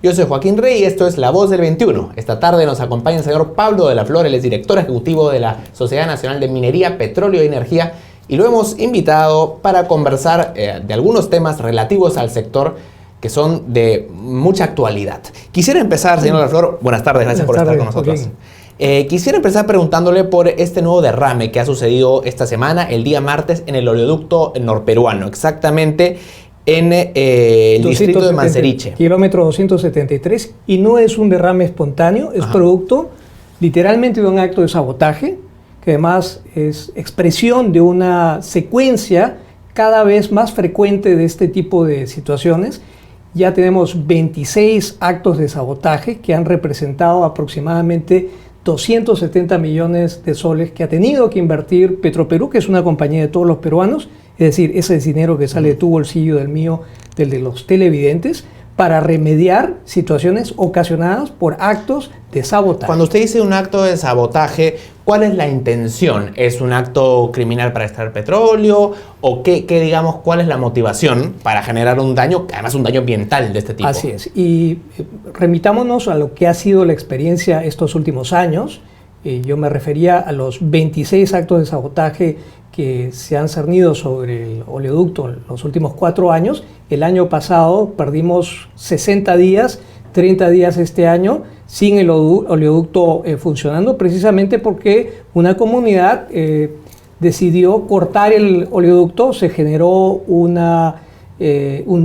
Yo soy Joaquín Rey y esto es La Voz del 21. Esta tarde nos acompaña el señor Pablo de la Flor, él es director ejecutivo de la Sociedad Nacional de Minería, Petróleo y Energía, y lo hemos invitado para conversar de algunos temas relativos al sector que son de mucha actualidad. Quisiera empezar, señor de la Flor, buenas tardes, gracias por estar con nosotros. Quisiera empezar preguntándole por este nuevo derrame que ha sucedido esta semana, el día martes, en el oleoducto norperuano, exactamente en el distrito de Manseriche. Kilómetro 273, y no es un derrame espontáneo, es producto literalmente de un acto de sabotaje, que además es expresión de una secuencia cada vez más frecuente de este tipo de situaciones. Ya tenemos 26 actos de sabotaje que han representado aproximadamente 270 millones de soles que ha tenido que invertir Petroperú, que es una compañía de todos los peruanos, es decir, ese es dinero que sale de tu bolsillo, del mío, del de los televidentes, para remediar situaciones ocasionadas por actos de sabotaje. Cuando usted dice un acto de sabotaje, ¿cuál es la intención? ¿Es un acto criminal para extraer petróleo? ¿O digamos, cuál es la motivación para generar un daño, además un daño ambiental de este tipo? Así es. Y remitámonos a lo que ha sido la experiencia estos últimos años. Yo me refería a los 26 actos de sabotaje que se han cernido sobre el oleoducto en los últimos 4 años. El año pasado perdimos 60 días, 30 días este año, sin el oleoducto funcionando, precisamente porque una comunidad decidió cortar el oleoducto, se generó un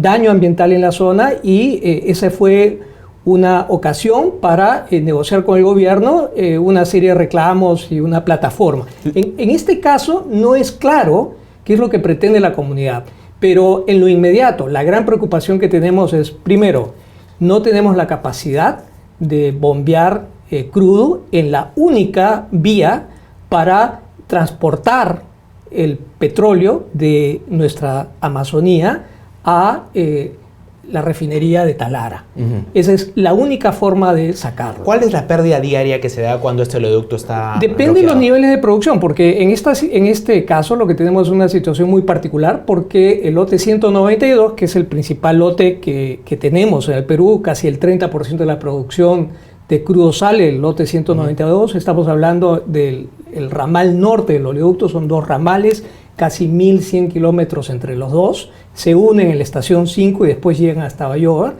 daño ambiental en la zona y esa fue una ocasión para negociar con el gobierno una serie de reclamos y una plataforma. En este caso no es claro qué es lo que pretende la comunidad, pero en lo inmediato la gran preocupación que tenemos es, primero, no tenemos la capacidad de bombear crudo en la única vía para transportar el petróleo de nuestra Amazonía a la refinería de Talara. Esa es la única forma de sacarlo. ¿Cuál es la pérdida diaria que se da cuando este oleoducto está Depende de los niveles de producción, porque en este caso lo que tenemos es una situación muy particular, porque el lote 192, que es el principal lote que tenemos en el Perú, casi el 30% de la producción de crudo sale el lote 192, estamos hablando del ramal norte del oleoducto, son 2 ramales, casi 1.100 kilómetros entre los dos, se unen en la estación 5 y después llegan hasta Bayóvar.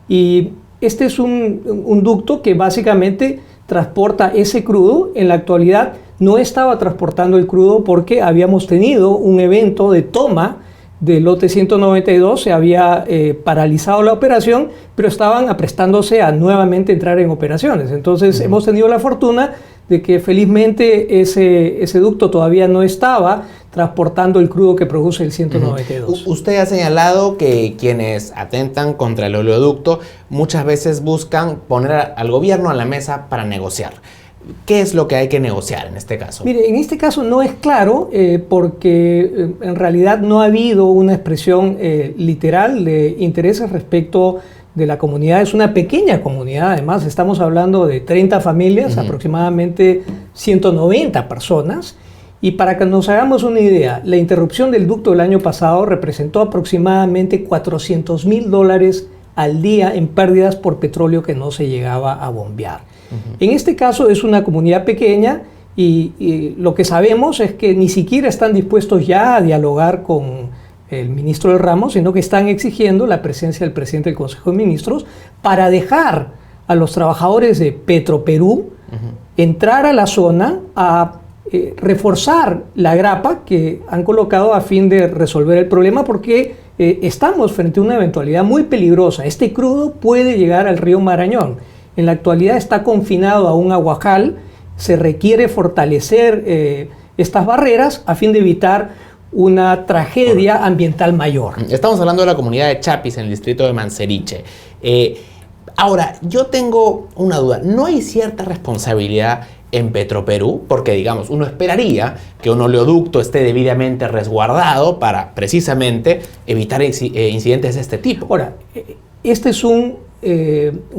Y este es un ducto que básicamente transporta ese crudo. En la actualidad no estaba transportando el crudo porque habíamos tenido un evento de toma del lote 192, se había paralizado la operación, pero estaban aprestándose a nuevamente entrar en operaciones. Entonces hemos tenido la fortuna de que felizmente ese ducto todavía no estaba transportando el crudo que produce el 192. Usted ha señalado que quienes atentan contra el oleoducto muchas veces buscan poner al gobierno a la mesa para negociar. ¿Qué es lo que hay que negociar en este caso? Mire, en este caso no es claro porque en realidad no ha habido una expresión literal de intereses respecto de la comunidad. Es una pequeña comunidad, además estamos hablando de 30 familias, aproximadamente 190 personas. Y para que nos hagamos una idea, la interrupción del ducto del año pasado representó aproximadamente $400,000 al día en pérdidas por petróleo que no se llegaba a bombear. En este caso es una comunidad pequeña y lo que sabemos es que ni siquiera están dispuestos ya a dialogar con el ministro del ramo, sino que están exigiendo la presencia del presidente del Consejo de Ministros para dejar a los trabajadores de Petroperú entrar a la zona a reforzar la grapa que han colocado a fin de resolver el problema, porque estamos frente a una eventualidad muy peligrosa. Este crudo puede llegar al río Marañón. En la actualidad está confinado a un aguajal. Se requiere fortalecer estas barreras a fin de evitar una tragedia ambiental mayor. Estamos hablando de la comunidad de Chapis en el distrito de Manseriche. Ahora, yo tengo una duda. ¿No hay cierta responsabilidad en Petroperú? Porque, digamos, uno esperaría que un oleoducto esté debidamente resguardado para, precisamente, evitar incidentes de este tipo. Ahora, este es un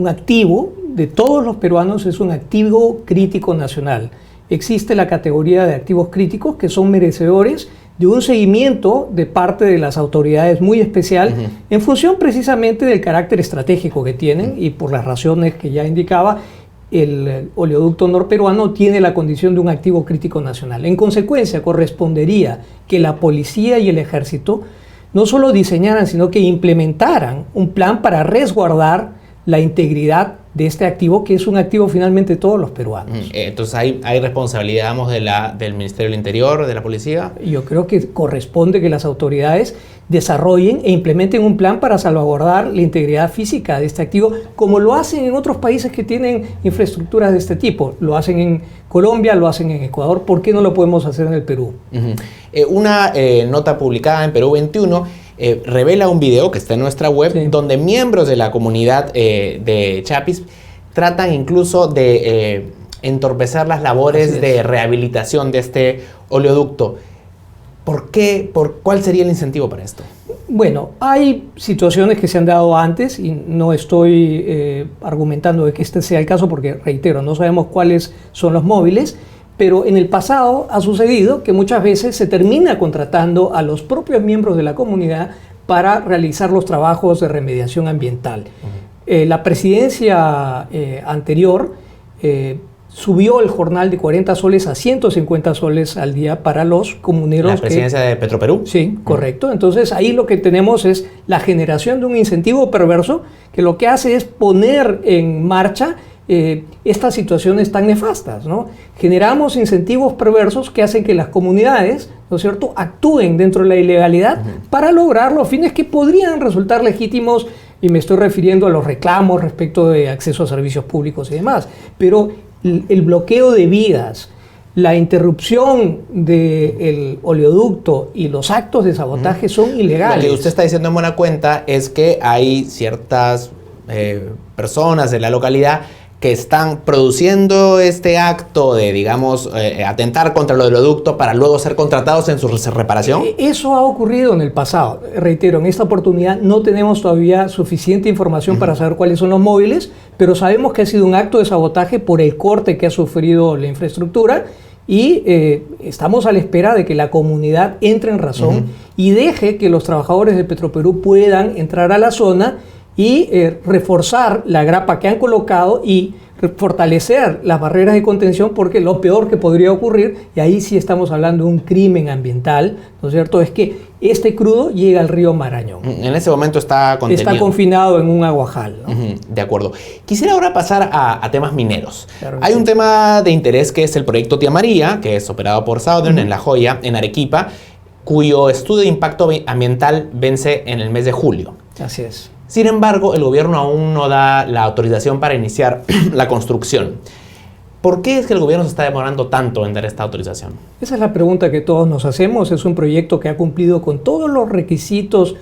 activo de todos los peruanos, es un activo crítico nacional. Existe la categoría de activos críticos que son merecedores de un seguimiento de parte de las autoridades muy especial en función precisamente del carácter estratégico que tienen y por las razones que ya indicaba. El oleoducto norperuano tiene la condición de un activo crítico nacional. En consecuencia, correspondería que la policía y el ejército no solo diseñaran, sino que implementaran un plan para resguardar la integridad de este activo, que es un activo finalmente de todos los peruanos. Entonces hay responsabilidad, digamos, del Ministerio del Interior, de la policía. Yo creo que corresponde que las autoridades desarrollen e implementen un plan para salvaguardar la integridad física de este activo, como lo hacen en otros países que tienen infraestructuras de este tipo. Lo hacen en Colombia, lo hacen en Ecuador. ¿Por qué no lo podemos hacer en el Perú? Una nota publicada en Perú 21 revela un video que está en nuestra web, donde miembros de la comunidad de Chapis tratan incluso de entorpecer las labores de rehabilitación de este oleoducto. ¿Por qué? ¿Cuál sería el incentivo para esto? Bueno, hay situaciones que se han dado antes y no estoy argumentando de que este sea el caso porque, reitero, no sabemos cuáles son los móviles, pero en el pasado ha sucedido que muchas veces se termina contratando a los propios miembros de la comunidad para realizar los trabajos de remediación ambiental. La presidencia anterior subió el jornal de 40 soles a 150 soles al día para los comuneros. ¿La presidencia de Petroperú? Sí, correcto. Entonces ahí lo que tenemos es la generación de un incentivo perverso que lo que hace es poner en marcha estas situaciones tan nefastas, ¿no? Generamos incentivos perversos que hacen que las comunidades, ¿no es cierto?, actúen dentro de la ilegalidad para lograr los fines que podrían resultar legítimos, y me estoy refiriendo a los reclamos respecto de acceso a servicios públicos y demás. Pero el bloqueo de vías, la interrupción del oleoducto y los actos de sabotaje son ilegales. Lo que usted está diciendo en buena cuenta es que hay ciertas personas de la localidad que están produciendo este acto de, digamos, atentar contra el oleoducto para luego ser contratados en su reparación. Eso ha ocurrido en el pasado. Reitero, en esta oportunidad no tenemos todavía suficiente información para saber cuáles son los móviles, pero sabemos que ha sido un acto de sabotaje por el corte que ha sufrido la infraestructura y estamos a la espera de que la comunidad entre en razón y deje que los trabajadores de Petroperú puedan entrar a la zona y reforzar la grapa que han colocado y fortalecer las barreras de contención, porque lo peor que podría ocurrir, y ahí sí estamos hablando de un crimen ambiental, ¿no es cierto?, es que este crudo llega al río Marañón. En ese momento está contenido. Está confinado en un aguajal, ¿no? De acuerdo. Quisiera ahora pasar a temas mineros. Claro, hay un tema de interés que es el proyecto Tía María, que es operado por Southern en La Joya, en Arequipa, cuyo estudio de impacto ambiental vence en el mes de julio. Así es. Sin embargo, el gobierno aún no da la autorización para iniciar la construcción. ¿Por qué es que el gobierno se está demorando tanto en dar esta autorización? Esa es la pregunta que todos nos hacemos. Es un proyecto que ha cumplido con todos los requisitos,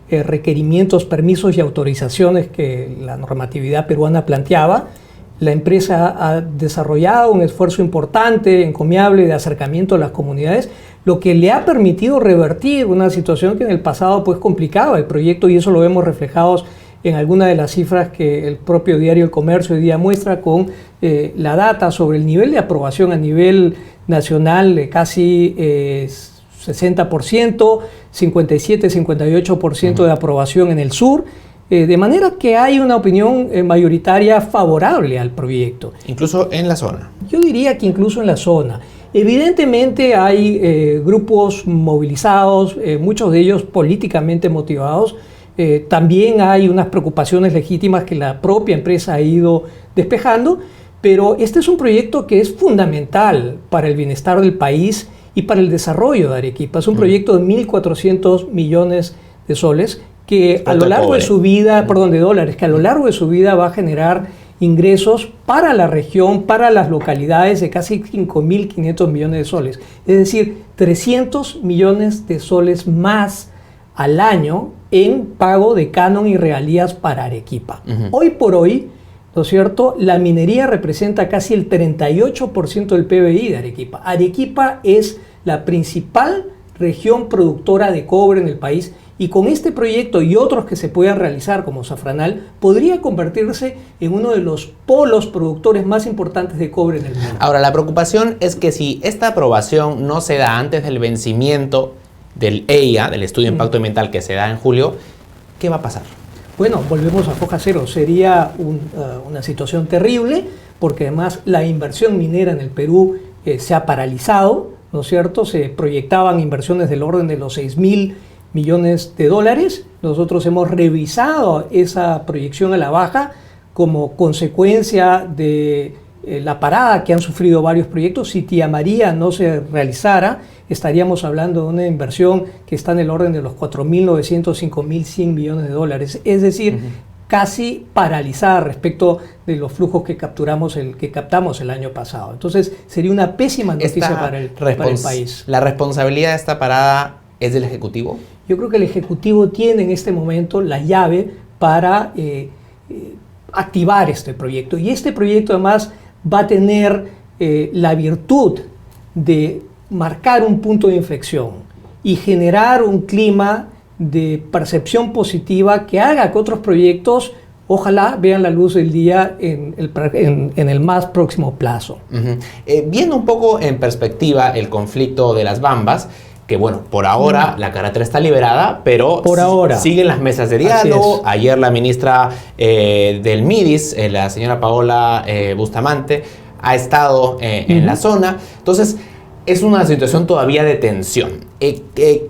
requerimientos, permisos y autorizaciones que la normatividad peruana planteaba. La empresa ha desarrollado un esfuerzo importante, encomiable, de acercamiento a las comunidades, lo que le ha permitido revertir una situación que en el pasado pues complicaba el proyecto, y eso lo vemos reflejados en algunas de las cifras que el propio diario El Comercio hoy día muestra, con la data sobre el nivel de aprobación a nivel nacional de casi 60%, 57-58% de aprobación en el sur. De manera que hay una opinión mayoritaria favorable al proyecto. Incluso en la zona. Yo diría que incluso en la zona. Evidentemente hay grupos movilizados, muchos de ellos políticamente motivados. También hay unas preocupaciones legítimas que la propia empresa ha ido despejando, pero este es un proyecto que es fundamental para el bienestar del país y para el desarrollo de Arequipa. Es un proyecto de 1.400 millones de soles que a lo largo de su vida, de dólares, que a lo largo de su vida va a generar ingresos para la región, para las localidades, de casi 5.500 millones de soles. Es decir, 300 millones de soles más al año en pago de canon y regalías para Arequipa. Hoy por hoy, ¿no es cierto?, la minería representa casi el 38% del PBI de Arequipa. Arequipa es la principal región productora de cobre en el país, y con este proyecto y otros que se puedan realizar como Safranal, podría convertirse en uno de los polos productores más importantes de cobre en el mundo. Ahora, la preocupación es que si esta aprobación no se da antes del vencimiento del EIA, del Estudio de Impacto Ambiental que se da en julio, ¿qué va a pasar? Bueno, volvemos a foja cero. Sería una situación terrible porque además la inversión minera en el Perú se ha paralizado, ¿no es cierto? Se proyectaban inversiones del orden de los 6.000 millones de dólares. Nosotros hemos revisado esa proyección a la baja como consecuencia de la parada que han sufrido varios proyectos. Si Tía María no se realizara, estaríamos hablando de una inversión que está en el orden de los 4.900, 5.100 millones de dólares. Es decir, casi paralizada respecto de los flujos que captamos el año pasado. Entonces, sería una pésima noticia para el país. ¿La responsabilidad de esta parada es del Ejecutivo? Yo creo que el Ejecutivo tiene en este momento la llave para activar este proyecto. Y este proyecto además va a tener la virtud de marcar un punto de inflexión y generar un clima de percepción positiva que haga que otros proyectos ojalá vean la luz del día en el más próximo plazo. Viendo un poco en perspectiva el conflicto de las Bambas, que bueno, por ahora la carretera está liberada, pero siguen las mesas de diálogo. Ayer la ministra del MIDIS, la señora Paola Bustamante, ha estado en la zona. Entonces, es una situación todavía de tensión.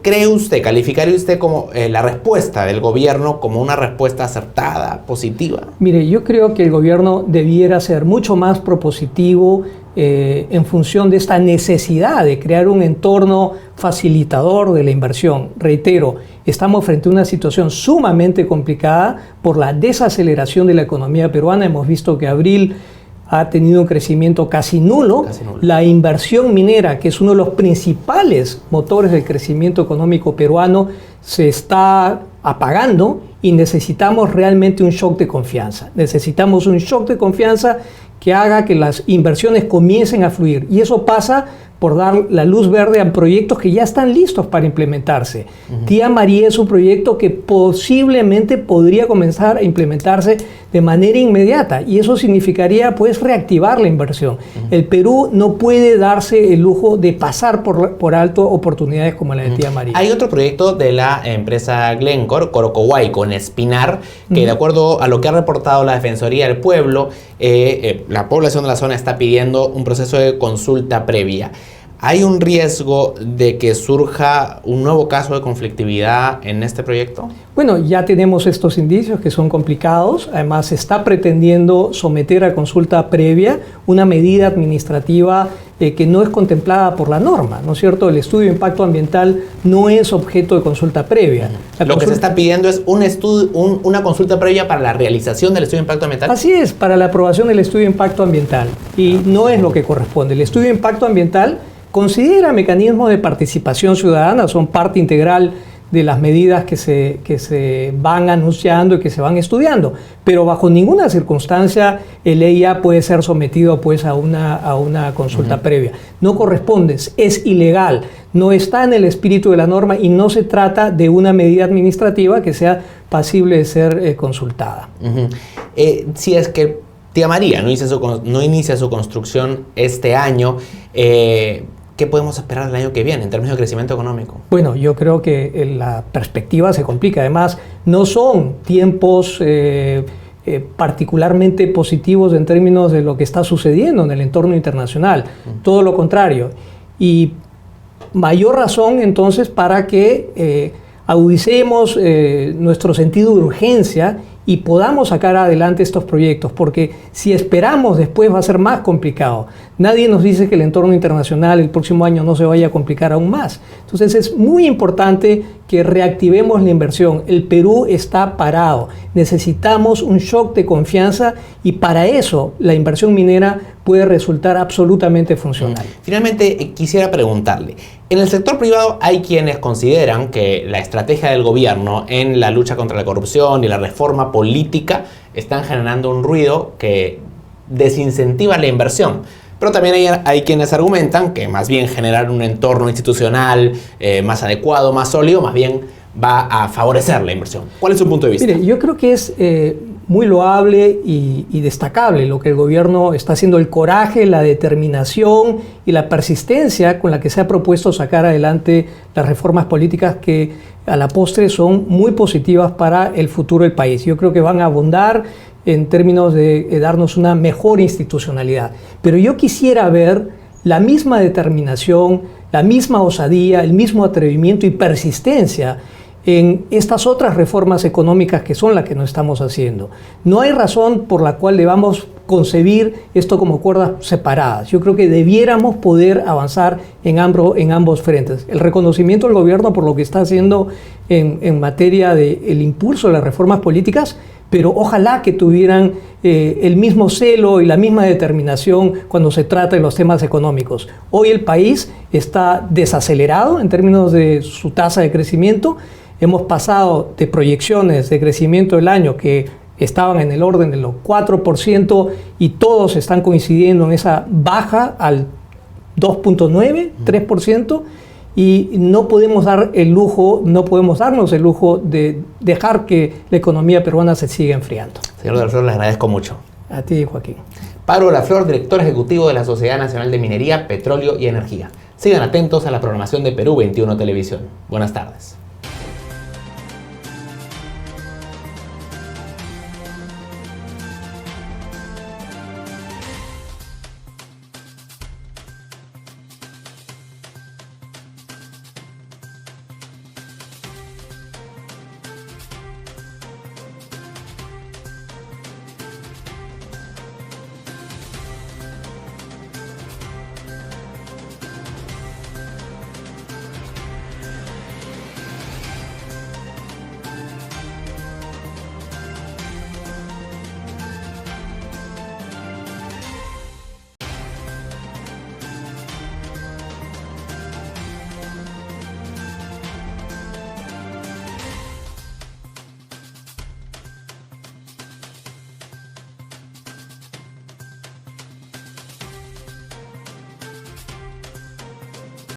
¿Cree usted, calificaría usted como la respuesta del gobierno como una respuesta acertada, positiva? Mire, yo creo que el gobierno debiera ser mucho más propositivo en función de esta necesidad de crear un entorno facilitador de la inversión. Reitero, estamos frente a una situación sumamente complicada por la desaceleración de la economía peruana. Hemos visto que abril ha tenido un crecimiento casi nulo. La inversión minera, que es uno de los principales motores del crecimiento económico peruano, se está apagando y necesitamos realmente un shock de confianza. Necesitamos un shock de confianza que haga que las inversiones comiencen a fluir. Y eso pasa por dar la luz verde a proyectos que ya están listos para implementarse. Tía María es un proyecto que posiblemente podría comenzar a implementarse de manera inmediata y eso significaría pues reactivar la inversión. El Perú no puede darse el lujo de pasar por alto oportunidades como la de Tía María. Hay otro proyecto de la empresa Glencore, Corocohuay, con Espinar, que de acuerdo a lo que ha reportado la Defensoría del Pueblo, la población de la zona está pidiendo un proceso de consulta previa. ¿Hay un riesgo de que surja un nuevo caso de conflictividad en este proyecto? Bueno, ya tenemos estos indicios que son complicados. Además, se está pretendiendo someter a consulta previa una medida administrativa que no es contemplada por la norma, ¿no es cierto? El estudio de impacto ambiental no es objeto de consulta previa. Lo que se está pidiendo es una consulta previa para la realización del estudio de impacto ambiental. Así es, para la aprobación del estudio de impacto ambiental. Y no es lo que corresponde. El estudio de impacto ambiental considera mecanismos de participación ciudadana, son parte integral de las medidas que se van anunciando y que se van estudiando, pero bajo ninguna circunstancia el EIA puede ser sometido pues a una consulta previa. No corresponde, es ilegal, no está en el espíritu de la norma y no se trata de una medida administrativa que sea pasible de ser consultada. Si es que Tía María no inicia su construcción este año, ¿qué podemos esperar el año que viene en términos de crecimiento económico? Bueno, yo creo que la perspectiva se complica. Además, no son tiempos particularmente positivos en términos de lo que está sucediendo en el entorno internacional. Todo lo contrario. Y mayor razón entonces para que agudicemos nuestro sentido de urgencia y podamos sacar adelante estos proyectos, porque si esperamos después va a ser más complicado. Nadie nos dice que el entorno internacional el próximo año no se vaya a complicar aún más. Entonces es muy importante que reactivemos la inversión. El Perú está parado. Necesitamos un shock de confianza y para eso la inversión minera puede resultar absolutamente funcional. Finalmente, quisiera preguntarle, en el sector privado hay quienes consideran que la estrategia del gobierno en la lucha contra la corrupción y la reforma política están generando un ruido que desincentiva la inversión. Pero también hay quienes argumentan que más bien generar un entorno institucional más adecuado, más sólido, más bien va a favorecer la inversión. ¿Cuál es su punto de vista? Mire, yo creo que es muy loable y destacable lo que el gobierno está haciendo, el coraje, la determinación y la persistencia con la que se ha propuesto sacar adelante las reformas políticas que a la postre son muy positivas para el futuro del país. Yo creo que van a abundar en términos de darnos una mejor institucionalidad. Pero yo quisiera ver la misma determinación, la misma osadía, el mismo atrevimiento y persistencia en estas otras reformas económicas que son las que no estamos haciendo. No hay razón por la cual debamos concebir esto como cuerdas separadas. Yo creo que debiéramos poder avanzar en ambos frentes. El reconocimiento del gobierno por lo que está haciendo en materia del impulso de las reformas políticas, pero ojalá que tuvieran el mismo celo y la misma determinación cuando se trata de los temas económicos. Hoy el país está desacelerado en términos de su tasa de crecimiento. Hemos pasado de proyecciones de crecimiento del año que estaban en el orden de los 4% y todos están coincidiendo en esa baja al 2.9, 3%, y no podemos darnos el lujo de dejar que la economía peruana se siga enfriando. Señor de la Flor, le agradezco mucho. A ti, Joaquín. Pablo de la Flor, director ejecutivo de la Sociedad Nacional de Minería, Petróleo y Energía. Sigan atentos a la programación de Perú 21 Televisión. Buenas tardes.